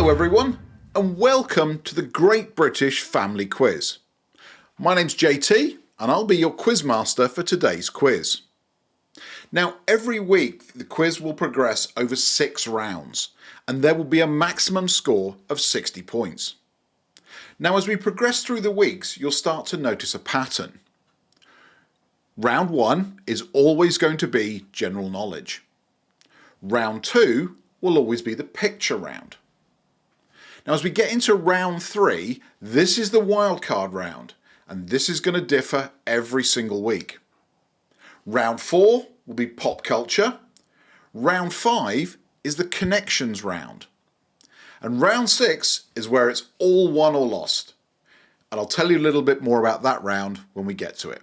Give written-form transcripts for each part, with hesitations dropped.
Hello everyone, and welcome to the Great British Family Quiz. My name's JT and I'll be your quizmaster for today's quiz. Now every week the quiz will progress over 6 rounds and there will be a maximum score of 60 points. Now as we progress through the weeks you'll start to notice a pattern. Round 1 is always going to be general knowledge. Round 2 will always be the picture round. Now as we get into round 3, this is the wildcard round and this is going to differ every single week. Round 4 will be pop culture. Round 5 is the connections round. And round 6 is where it's all won or lost. And I'll tell you a little bit more about that round when we get to it.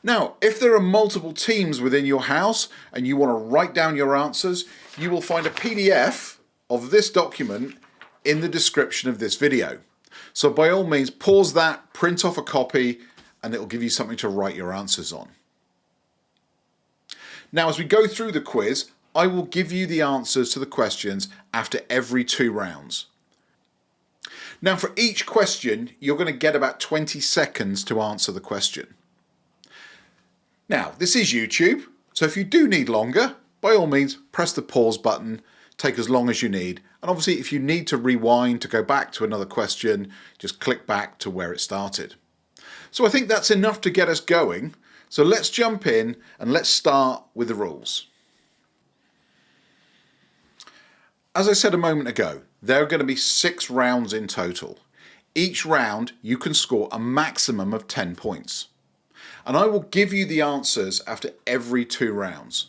Now, if there are multiple teams within your house and you want to write down your answers, you will find a PDF of this document in the description of this video. So by all means, pause that, print off a copy, and it'll give you something to write your answers on. Now, as we go through the quiz, I will give you the answers to the questions after every 2 rounds. Now, for each question, you're going to get about 20 seconds to answer the question. Now, this is YouTube, so if you do need longer, by all means, press the pause button, take as long as you need. And obviously, if you need to rewind to go back to another question, just click back to where it started. So I think that's enough to get us going. So let's jump in and let's start with the rules. As I said a moment ago, there are going to be 6 rounds in total. Each round, you can score a maximum of 10 points. And I will give you the answers after every 2 rounds.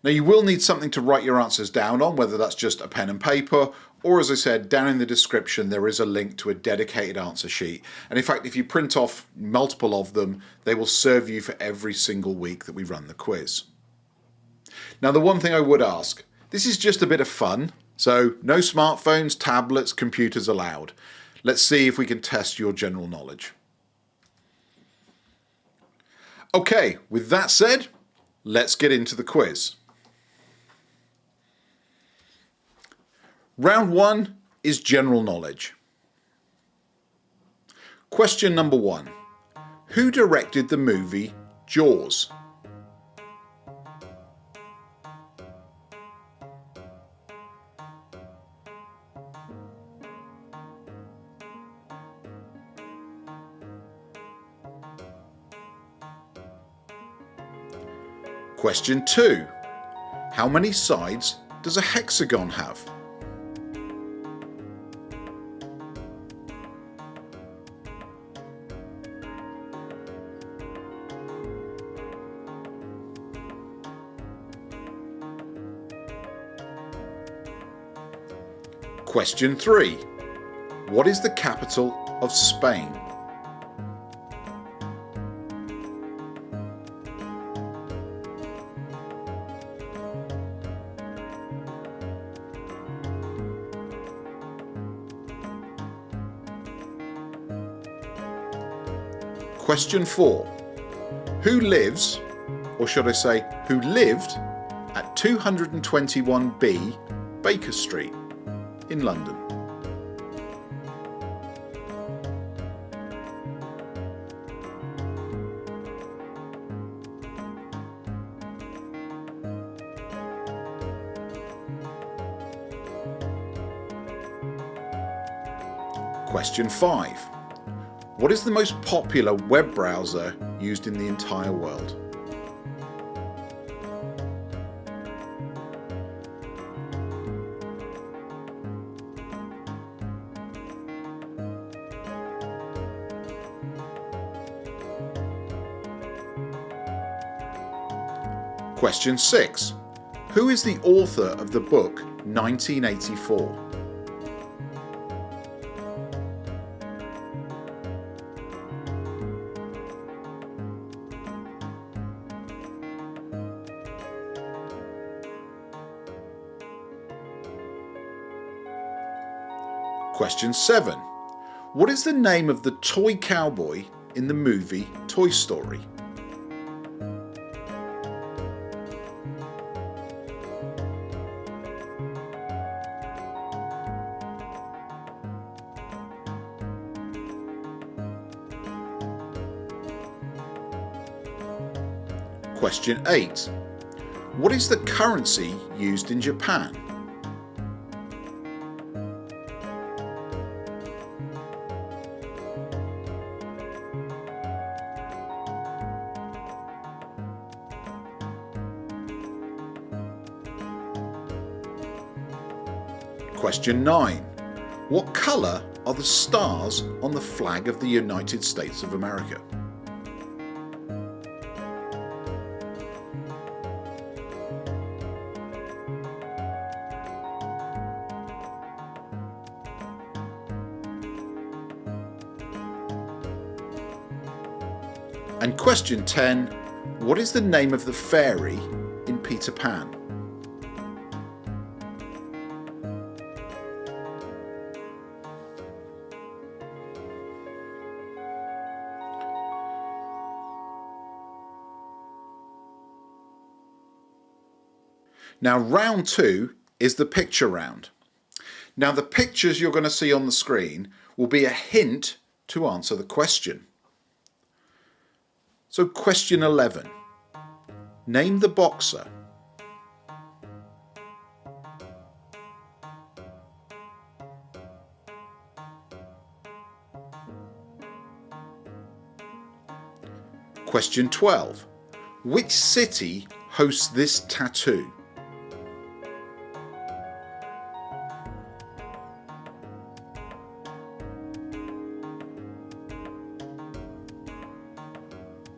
Now you will need something to write your answers down on, whether that's just a pen and paper, or as I said, down in the description there is a link to a dedicated answer sheet. And in fact, if you print off multiple of them, they will serve you for every single week that we run the quiz. Now the one thing I would ask, this is just a bit of fun, so no smartphones, tablets, computers allowed. Let's see if we can test your general knowledge. Okay, with that said, let's get into the quiz. Round 1 is general knowledge. Question number 1. Who directed the movie Jaws? Question 2. How many sides does a hexagon have? Question 3. What is the capital of Spain? Question 4. Who lives, or should I say, who lived at 221B Baker Street in London? Question 5. What is the most popular web browser used in the entire world? Question 6. Who is the author of the book 1984? Question 7. What is the name of the toy cowboy in the movie Toy Story? Question 8. What is the currency used in Japan? Question 9. What colour are the stars on the flag of the United States of America? And question 10. What is the name of the fairy in Peter Pan? Now round 2 is the picture round. Now the pictures you're going to see on the screen will be a hint to answer the question. So question 11. Name the boxer. Question 12. Which city hosts this tattoo?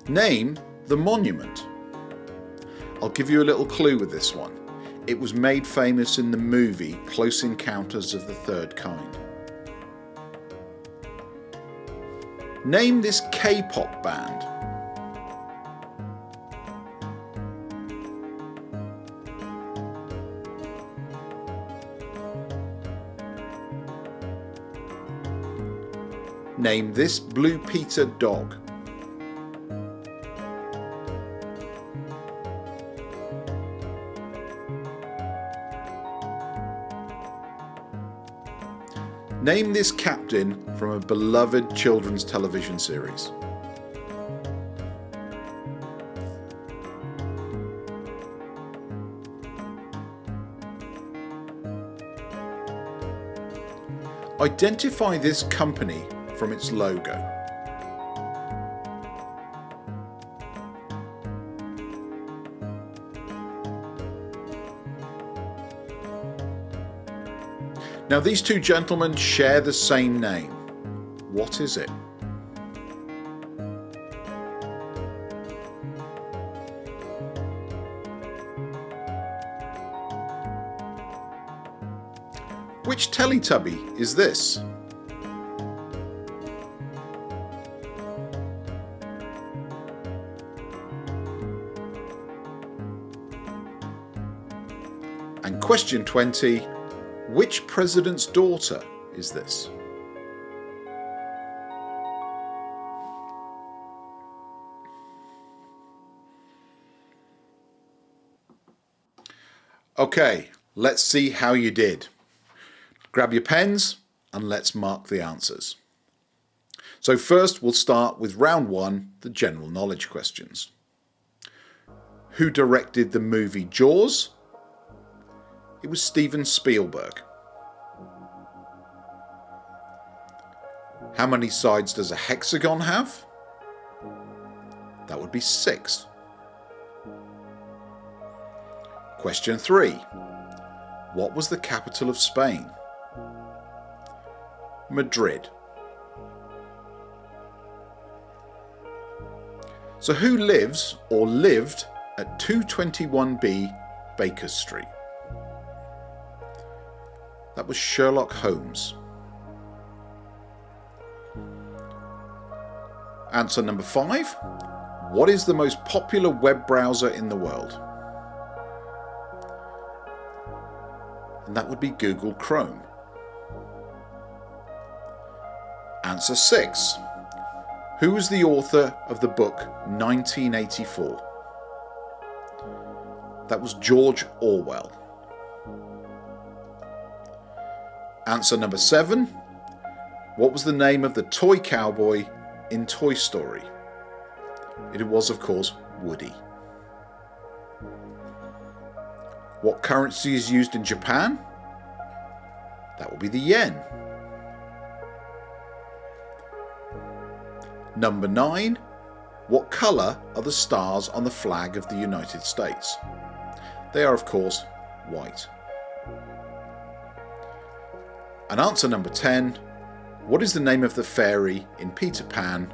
Name the monument. I'll give you a little clue with this one. It was made famous in the movie Close Encounters of the Third Kind. Name this K-pop band. Name this Blue Peter dog. Name this captain from a beloved children's television series. Identify this company from its logo. Now these two gentlemen share the same name. What is it? Which Teletubby is this? And question 20. Which president's daughter is this? Okay, let's see how you did. Grab your pens and let's mark the answers. So first we'll start with round 1, the general knowledge questions. Who directed the movie Jaws? It was Steven Spielberg. How many sides does a hexagon have? That would be 6. Question 3. What was the capital of Spain? Madrid. So who lives or lived at 221B Baker Street? That was Sherlock Holmes. Answer number 5. What is the most popular web browser in the world? And that would be Google Chrome. Answer 6. Who was the author of the book 1984? That was George Orwell. Answer number 7. What was the name of the toy cowboy in Toy Story? It was, of course, Woody. What currency is used in Japan? That will be the yen. Number 9. What colour are the stars on the flag of the United States? They are, of course, white. And answer number 10. What is the name of the fairy in Peter Pan?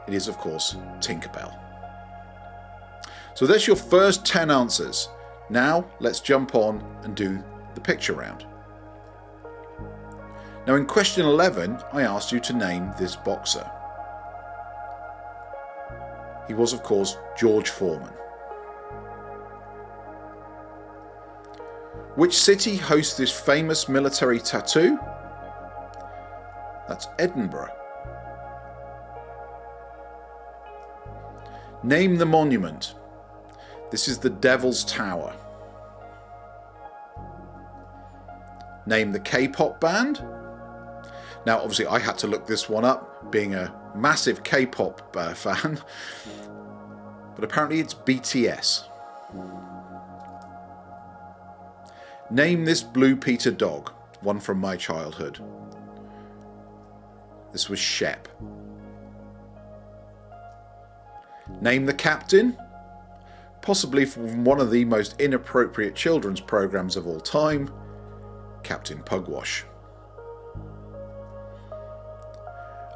It is, of course, Tinkerbell. So there's your first 10 answers. Now let's jump on and do the picture round. Now in question 11, I asked you to name this boxer. He was, of course, George Foreman. Which city hosts this famous military tattoo? That's Edinburgh. Name the monument. This is the Devil's Tower. Name the K-pop band. Now, obviously, I had to look this one up, being a massive K-pop fan, but apparently it's BTS. Name this Blue Peter dog, one from my childhood. This was Shep. Name the captain, possibly from one of the most inappropriate children's programs of all time, Captain Pugwash.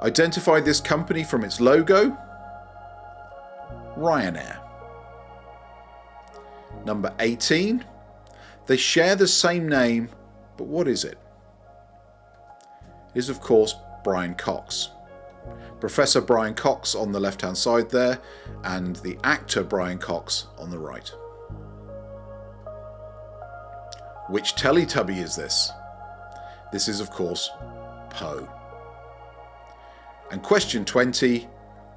Identify this company from its logo, Ryanair. Number 18. They share the same name, but what is it? It is, of course, Brian Cox. Professor Brian Cox on the left-hand side there, and the actor Brian Cox on the right. Which Teletubby is this? This is, of course, Poe. And question 20,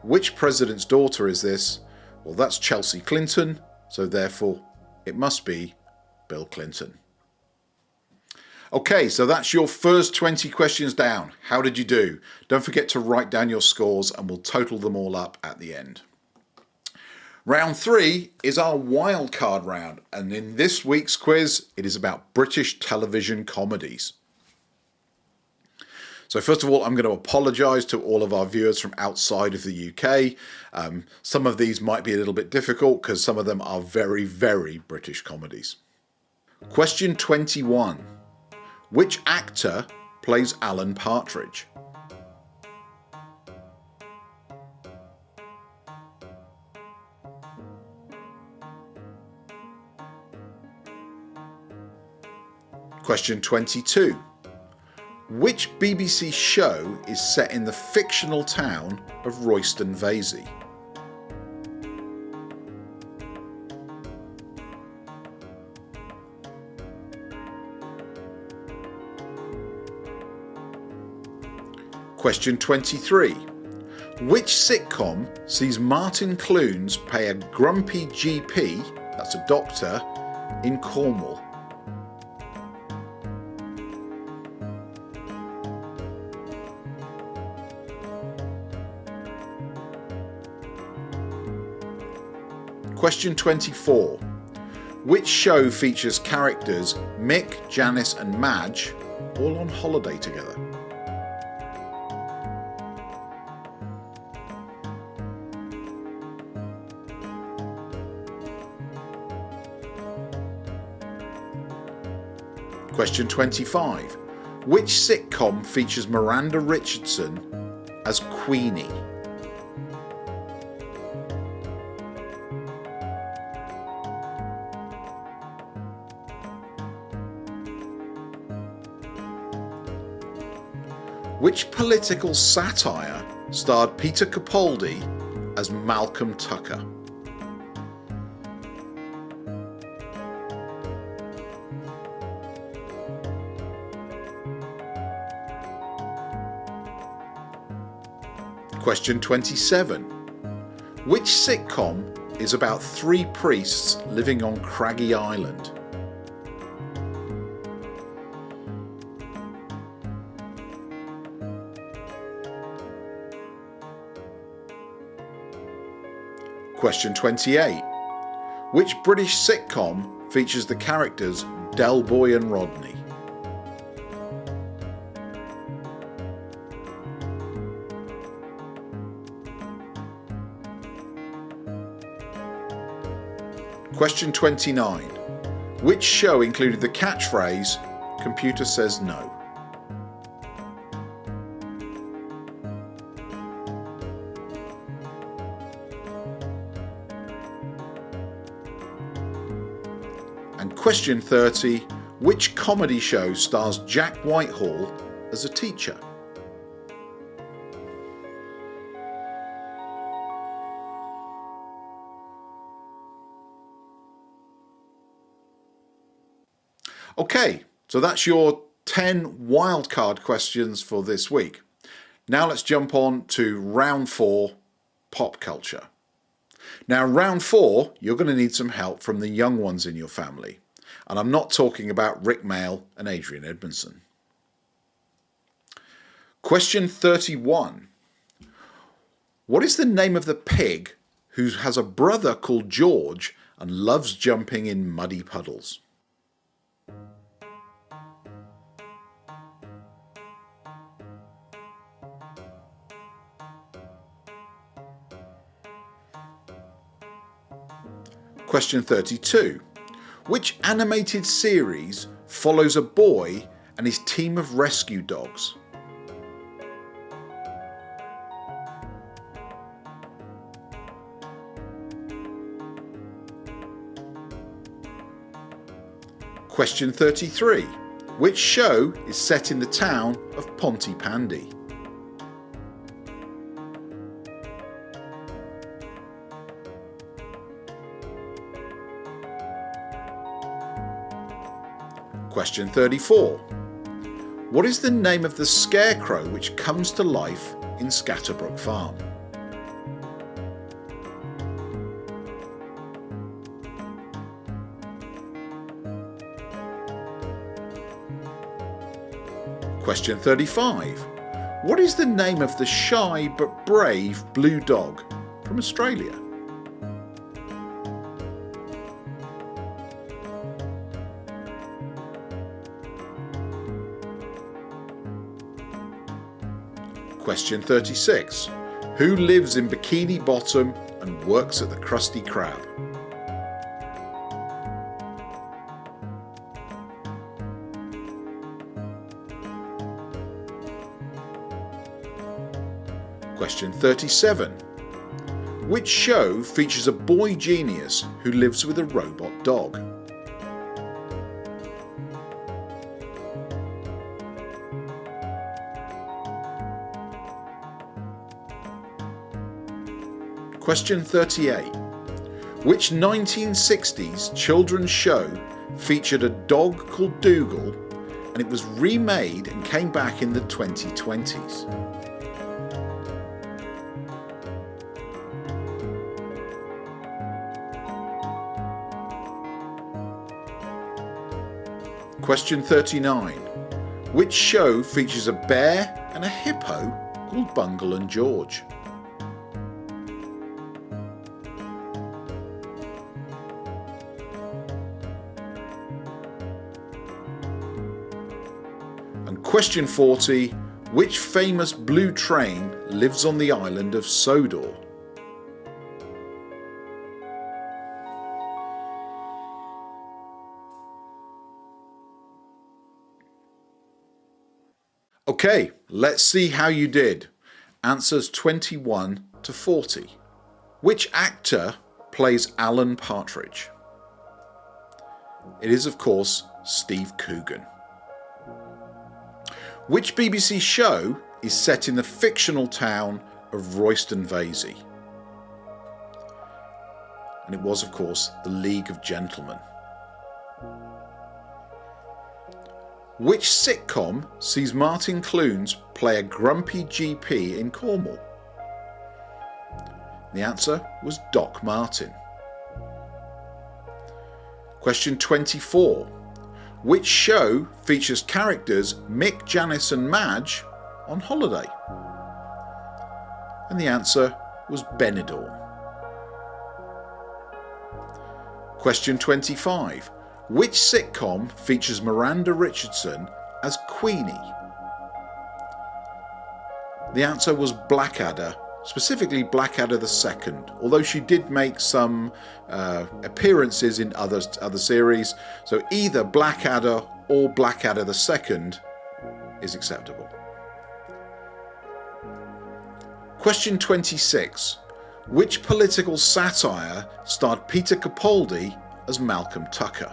which president's daughter is this? Well, that's Chelsea Clinton, so therefore it must be Bill Clinton. Okay, so that's your first 20 questions down. How did you do? Don't forget to write down your scores and we'll total them all up at the end. Round 3 is our wildcard round, and in this week's quiz, it is about British television comedies. So first of all, I'm going to apologise to all of our viewers from outside of the UK. Some of these might be a little bit difficult because some of them are very, very British comedies. Question 21. Which actor plays Alan Partridge? Question 22. Which BBC show is set in the fictional town of Royston Vasey? Question 23. Which sitcom sees Martin Clunes play a grumpy GP, that's a doctor, in Cornwall? Question 24. Which show features characters Mick, Janice and Madge all on holiday together? Question 25. Which sitcom features Miranda Richardson as Queenie? Which political satire starred Peter Capaldi as Malcolm Tucker? Question 27. Which sitcom is about 3 priests living on Craggy Island? Question 28. Which British sitcom features the characters Del Boy and Rodney? Question 29. Which show included the catchphrase, "Computer says no"? And question 30. Which comedy show stars Jack Whitehall as a teacher? Okay, so that's your 10 wildcard questions for this week. Now let's jump on to round 4, pop culture. Now round 4, you're going to need some help from the young ones in your family. And I'm not talking about Rick Mail and Adrian Edmondson. Question 31. What is the name of the pig who has a brother called George and loves jumping in muddy puddles? Question 32. Which animated series follows a boy and his team of rescue dogs? Question 33. Which show is set in the town of Pontypandy? Question 34. What is the name of the scarecrow which comes to life in Scatterbrook Farm? Question 35. What is the name of the shy but brave blue dog from Australia? Question 36. Who lives in Bikini Bottom and works at the Krusty Krab? Question 37. Which show features a boy genius who lives with a robot dog? Question 38. Which 1960s children's show featured a dog called Dougal and it was remade and came back in the 2020s? Question 39. Which show features a bear and a hippo called Bungle and George? And question 40. Which famous blue train lives on the island of Sodor? Okay, let's see how you did. Answers 21 to 40. Which actor plays Alan Partridge? It is, of course, Steve Coogan. Which BBC show is set in the fictional town of Royston Vasey? And it was, of course, The League of Gentlemen. Which sitcom sees Martin Clunes play a grumpy GP in Cornwall? The answer was Doc Martin. Question 24. Which show features characters Mick, Janice and Madge on holiday? And the answer was Benidorm. Question 25. Which sitcom features Miranda Richardson as Queenie? The answer was Blackadder, specifically Blackadder II, although she did make some appearances in other series, so either Blackadder or Blackadder II is acceptable. Question 26. Which political satire starred Peter Capaldi as Malcolm Tucker?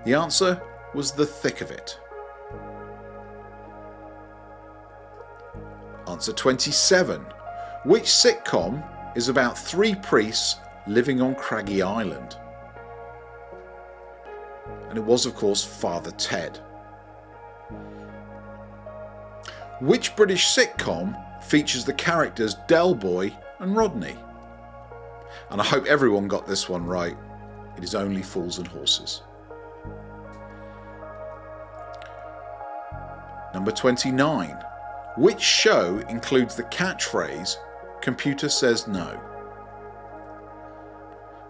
The answer was The Thick of It. Answer 27. Which sitcom is about three priests living on Craggy Island? And it was, of course, Father Ted. Which British sitcom features the characters Del Boy and Rodney? And I hope everyone got this one right. It is Only Fools and Horses. Number 29. Which show includes the catchphrase, "Computer says no"?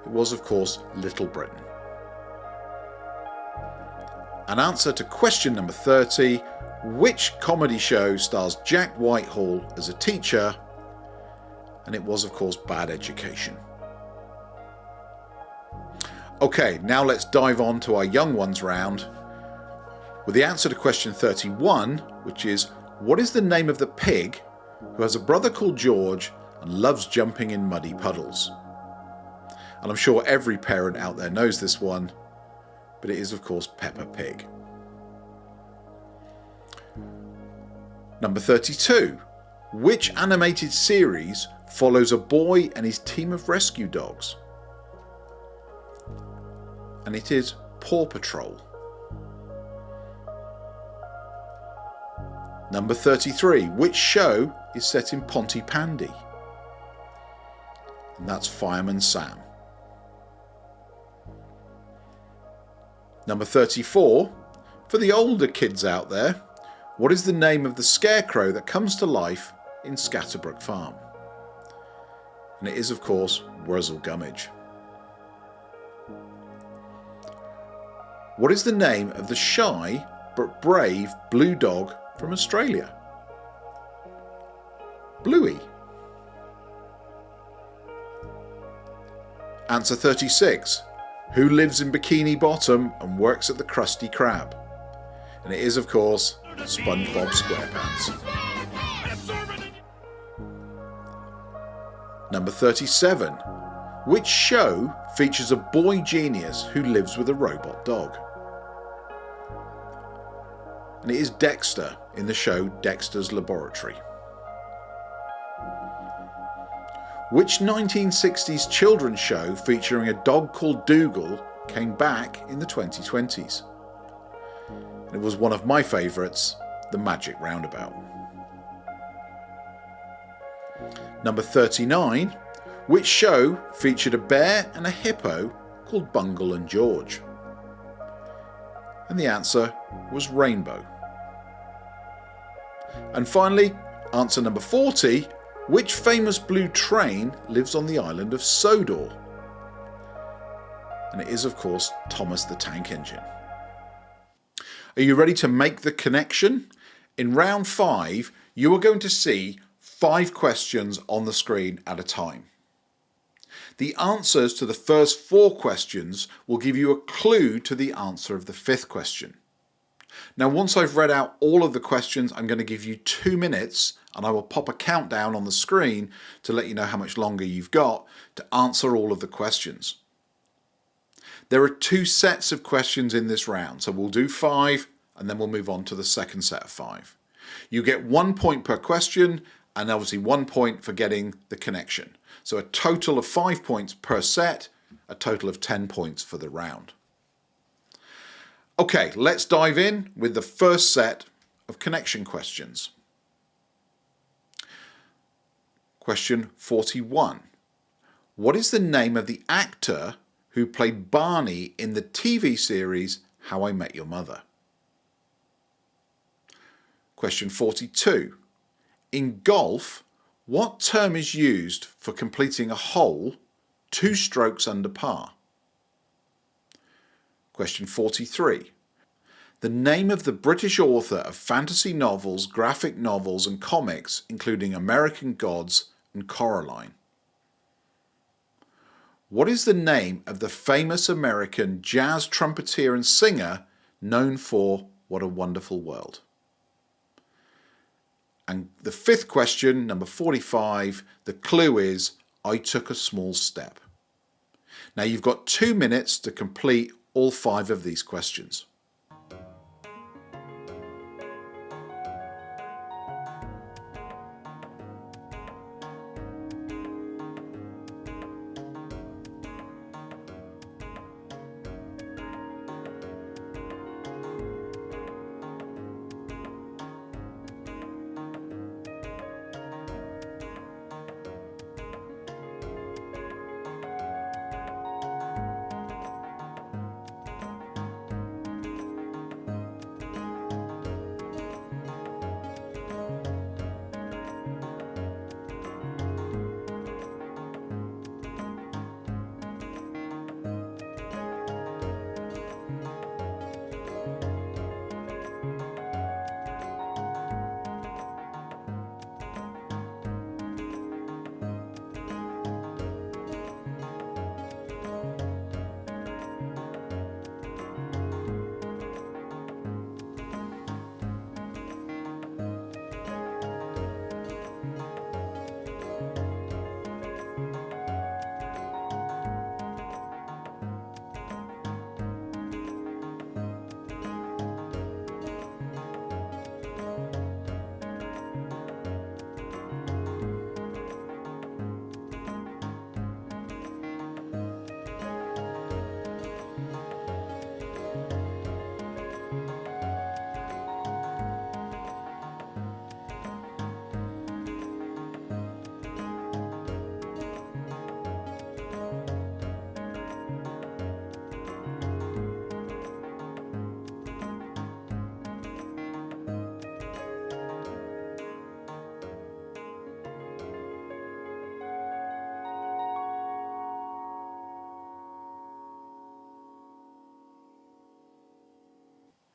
It was, of course, Little Britain. An answer to question number 30. Which comedy show stars Jack Whitehall as a teacher? And it was, of course, Bad Education. Okay, now let's dive on to our young ones round with the answer to question 31, which is, what is the name of the pig who has a brother called George and loves jumping in muddy puddles? And I'm sure every parent out there knows this one, but it is, of course, Peppa Pig. Number 32. Which animated series follows a boy and his team of rescue dogs? And it is Paw Patrol. Number 33. Which show is set in Pontypandy? And that's Fireman Sam. Number 34. For the older kids out there, what is the name of the scarecrow that comes to life in Scatterbrook Farm? And it is, of course, Wurzel Gummidge. What is the name of the shy but brave blue dog from Australia? Bluey. Answer 36. Who lives in Bikini Bottom and works at the Krusty Krab? And it is, of course, SpongeBob SquarePants. Number 37. Which show features a boy genius who lives with a robot dog? And it is Dexter in the show Dexter's Laboratory. Which 1960s children's show featuring a dog called Dougal came back in the 2020s? It was one of my favourites, The Magic Roundabout. Number 39. Which show featured a bear and a hippo called Bungle and George? And the answer was Rainbow. And finally, answer number 40. Which famous blue train lives on the island of Sodor? And it is, of course, Thomas the Tank Engine. Are you ready to make the connection? In round 5, you are going to see 5 questions on the screen at a time. The answers to the first 4 questions will give you a clue to the answer of the 5th question. Now, once I've read out all of the questions, I'm going to give you 2 minutes and I will pop a countdown on the screen to let you know how much longer you've got to answer all of the questions. There are 2 sets of questions in this round, so we'll do 5 and then we'll move on to the second set of 5. You get 1 point per question and obviously 1 point for getting the connection. So a total of 5 points per set, a total of 10 points for the round. Okay, let's dive in with the first set of connection questions. Question 41. What is the name of the actor who played Barney in the TV series How I Met Your Mother? Question 42. In golf, what term is used for completing a hole 2 strokes under par. Question 43. The name of the British author of fantasy novels, graphic novels and comics, including American Gods and Coraline. What is the name of the famous American jazz trumpeter and singer known for What a Wonderful World? And the 5th question, number 45, the clue is I took a small step. Now you've got 2 minutes to complete all 5 of these questions.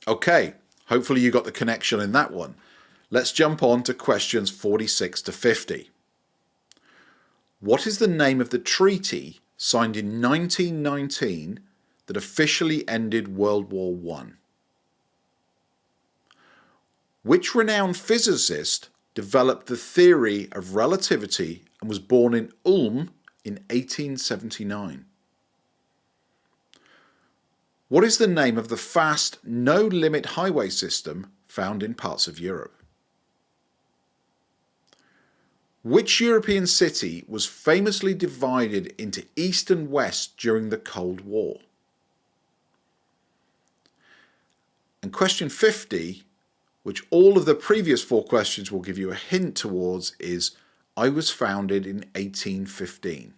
Okay, hopefully you got the connection in that one. Let's jump on to questions 46 to 50. What is the name of the treaty signed in 1919 that officially ended World War I? Which renowned physicist developed the theory of relativity and was born in Ulm in 1879? What is the name of the fast, no-limit highway system found in parts of Europe? Which European city was famously divided into East and West during the Cold War? And question 50, which all of the previous 4 questions will give you a hint towards, is I was founded in 1815.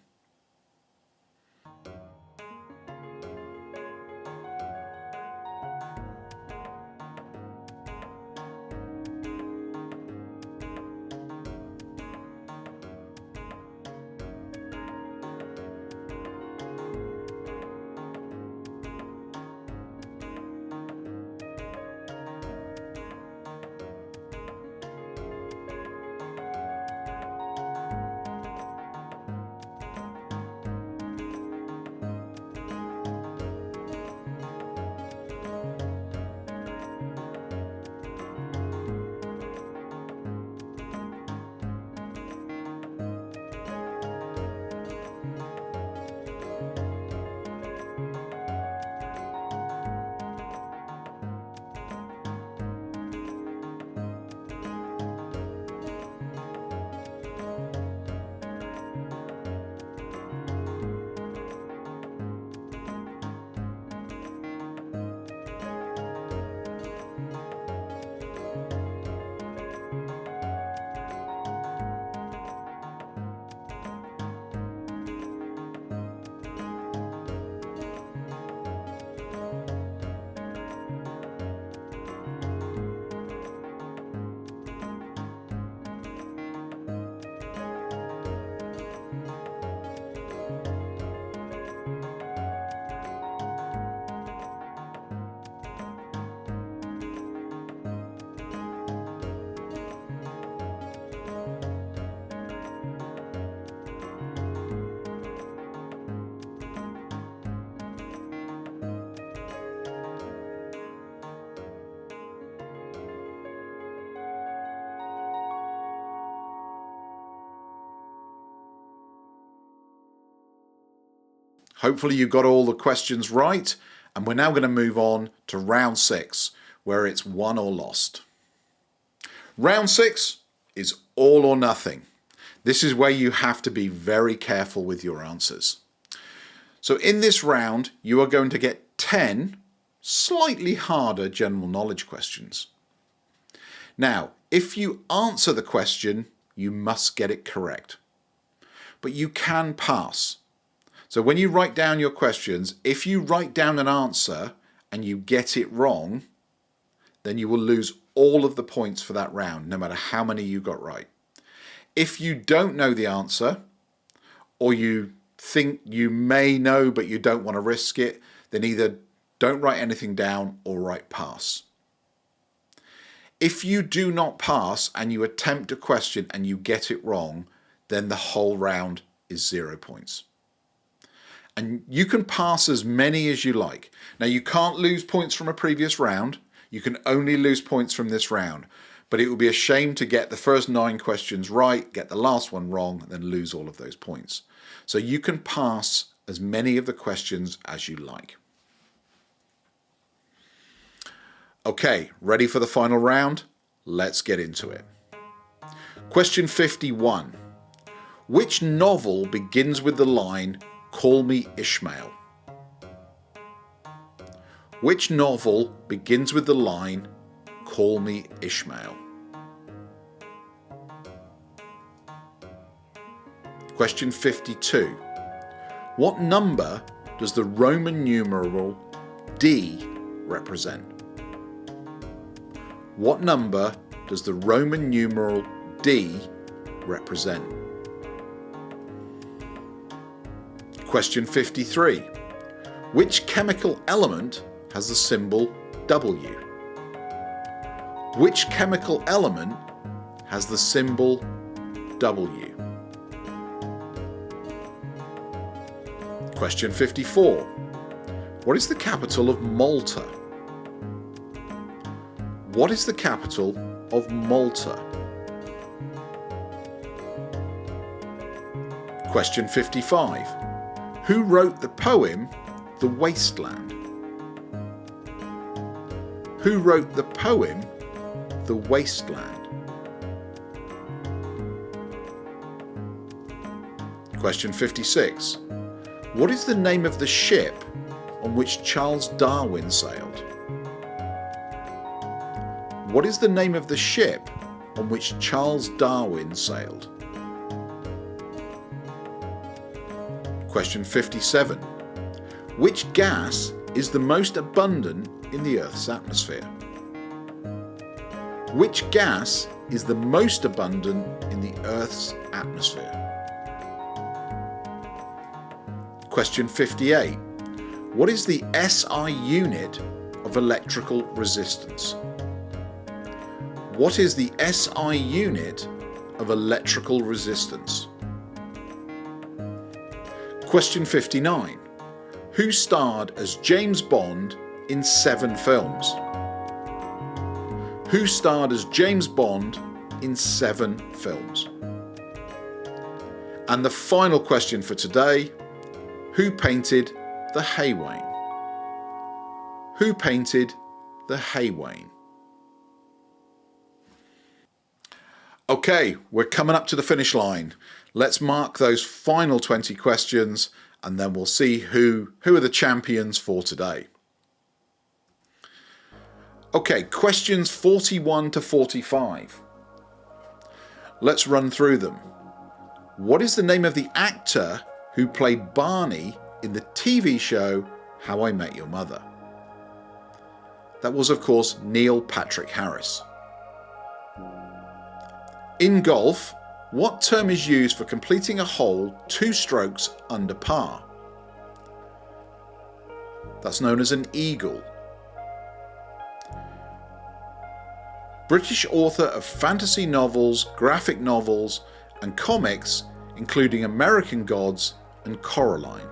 Hopefully you got all the questions right, and we're now going to move on to round 6, where it's won or lost. Round 6 is all or nothing. This is where you have to be very careful with your answers. So in this round, you are going to get 10 slightly harder general knowledge questions. Now, if you answer the question, you must get it correct. But you can pass. So when you write down your questions, if you write down an answer and you get it wrong, then you will lose all of the points for that round, no matter how many you got right. If you don't know the answer, or you think you may know but you don't want to risk it, then either don't write anything down or write pass. If you do not pass and you attempt a question and you get it wrong, then the whole round is 0 points. And you can pass as many as you like. Now, you can't lose points from a previous round. You can only lose points from this round. But it would be a shame to get the first 9 questions right, get the last one wrong, and then lose all of those points. So you can pass as many of the questions as you like. Okay, ready for the final round? Let's get into it. Question 51. Which novel begins with the line, "Call me Ishmael"? Which novel begins with the line, "Call me Ishmael"? Question 52. What number does the Roman numeral D represent? What number does the Roman numeral D represent? Question 53. Which chemical element has the symbol W? Which chemical element has the symbol W? Question 54. What is the capital of Malta? What is the capital of Malta? Question 55. Who wrote the poem The Wasteland? Who wrote the poem The Wasteland? Question 56. What is the name of the ship on which Charles Darwin sailed? What is the name of the ship on which Charles Darwin sailed? Question 57. Which gas is the most abundant in the Earth's atmosphere? Which gas is the most abundant in the Earth's atmosphere? Question 58. What is the SI unit of electrical resistance? What is the SI unit of electrical resistance? Question 59. Who starred as James Bond in 7 films? Who starred as James Bond in 7 films? And the final question for today. Who painted the Hay Wain? Who painted the Hay Wain? Okay, we're coming up to the finish line. Let's mark those final 20 questions and then we'll see who are the champions for today. Okay, questions 41 to 45. Let's run through them. What is the name of the actor who played Barney in the TV show How I Met Your Mother? That was, of course, Neil Patrick Harris. In golf, what term is used for completing a hole 2 strokes under par? That's known as an eagle. British author of fantasy novels, graphic novels, and comics, including American Gods and Coraline.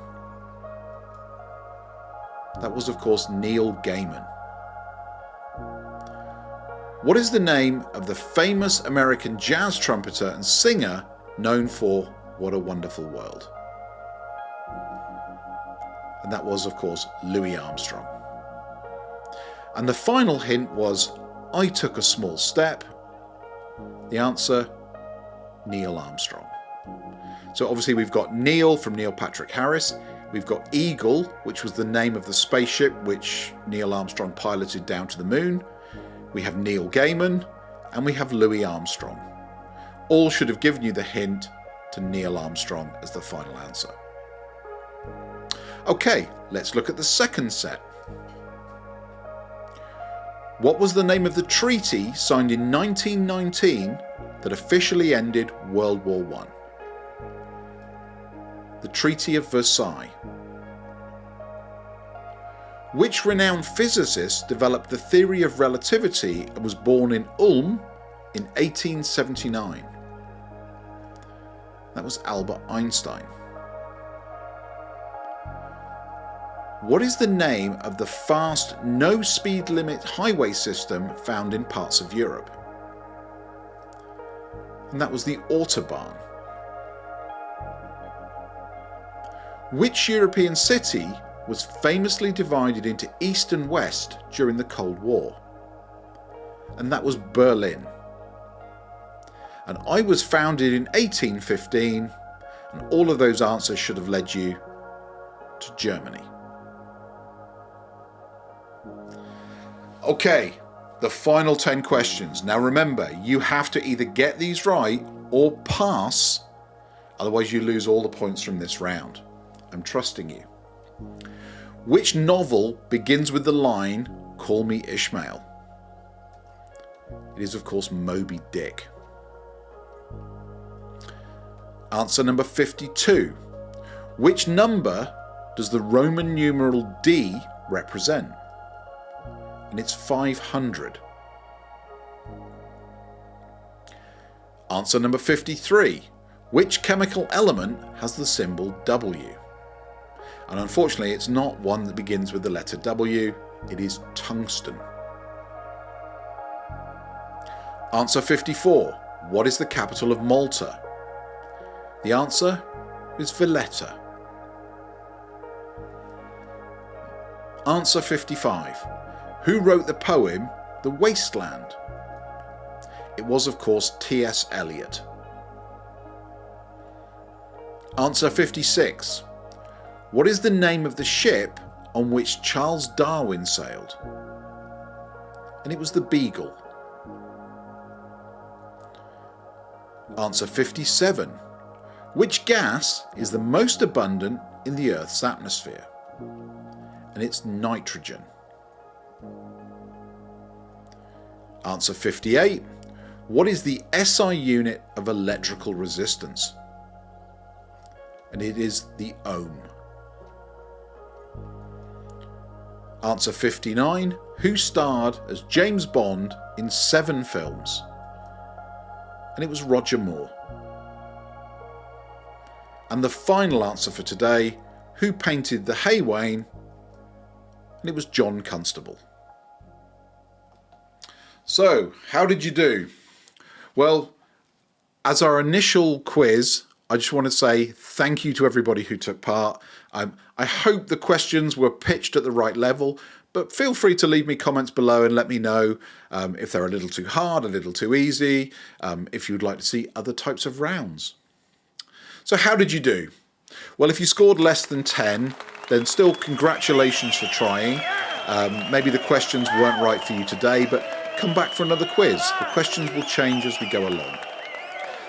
That was, of course, Neil Gaiman. What is the name of the famous American jazz trumpeter and singer known for What a Wonderful World? And that was, of course, Louis Armstrong. And the final hint was, I took a small step. The answer, Neil Armstrong. So obviously we've got Neil from Neil Patrick Harris. We've got Eagle, which was the name of the spaceship which Neil Armstrong piloted down to the moon. We have Neil Gaiman, and we have Louis Armstrong. All should have given you the hint to Neil Armstrong as the final answer. Okay, let's look at the second set. What was the name of the treaty signed in 1919 that officially ended World War I? The Treaty of Versailles. Which renowned physicist developed the theory of relativity and was born in Ulm in 1879? That was Albert Einstein. What is the name of the fast, no speed limit highway system found in parts of Europe? And that was the Autobahn. Which European city was famously divided into East and West during the Cold War? And that was Berlin. And I was founded in 1815, and all of those answers should have led you to Germany. Okay, the final 10 questions. Now remember, you have to either get these right or pass, otherwise you lose all the points from this round. I'm trusting you. Which novel begins with the line, "Call me Ishmael"? It is, of course, Moby Dick. Answer number 52. Which number does the Roman numeral D represent? And it's 500. Answer number 53. Which chemical element has the symbol W? And unfortunately, it's not one that begins with the letter W, it is tungsten. Answer 54. What is the capital of Malta? The answer is Valletta. Answer 55. Who wrote the poem The Wasteland? It was, of course, T.S. Eliot. Answer 56. What is the name of the ship on which Charles Darwin sailed? And it was the Beagle. Answer 57. Which gas is the most abundant in the Earth's atmosphere? And it's nitrogen. Answer 58. What is the SI unit of electrical resistance? And it is the ohm. Answer 59. Who starred as James Bond in 7 films? And it was Roger Moore. And the final answer for today, who painted the Hay Wain? And it was John Constable. So, how did you do? Well, as our initial quiz, I just want to say thank you to everybody who took part. I hope the questions were pitched at the right level, but feel free to leave me comments below and let me know if they're a little too hard, a little too easy, if you'd like to see other types of rounds. So how did you do? Well, if you scored less than 10, then still congratulations for trying. Maybe the questions weren't right for you today, but come back for another quiz. The questions will change as we go along.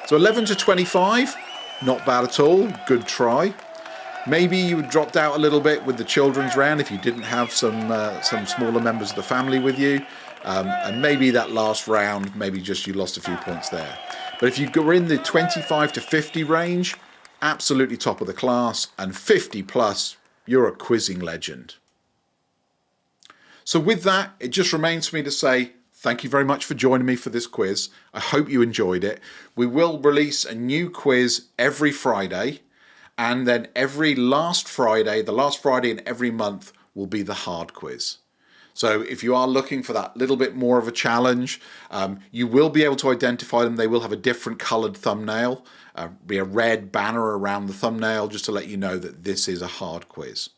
So 11 to 25, not bad at all, good try. Maybe you dropped out a little bit with the children's round if you didn't have some smaller members of the family with you. And maybe that last round, maybe just you lost a few points there. But if you were in the 25 to 50 range, absolutely top of the class, and 50 plus, you're a quizzing legend. So with that, it just remains for me to say thank you very much for joining me for this quiz. I hope you enjoyed it. We will release a new quiz every Friday, and then every last Friday, the last Friday in every month, will be the hard quiz. So if you are looking for that little bit more of a challenge, you will be able to identify them. They will have a different coloured thumbnail, be a red banner around the thumbnail, just to let you know that this is a hard quiz.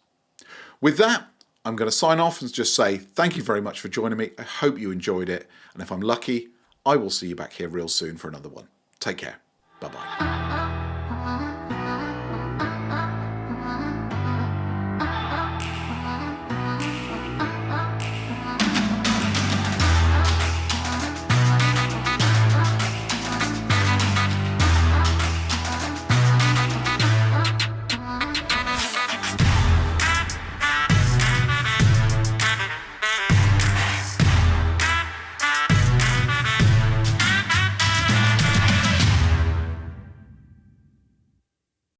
With that, I'm going to sign off and just say thank you very much for joining me. I hope you enjoyed it. And if I'm lucky, I will see you back here real soon for another one. Take care. Bye-bye.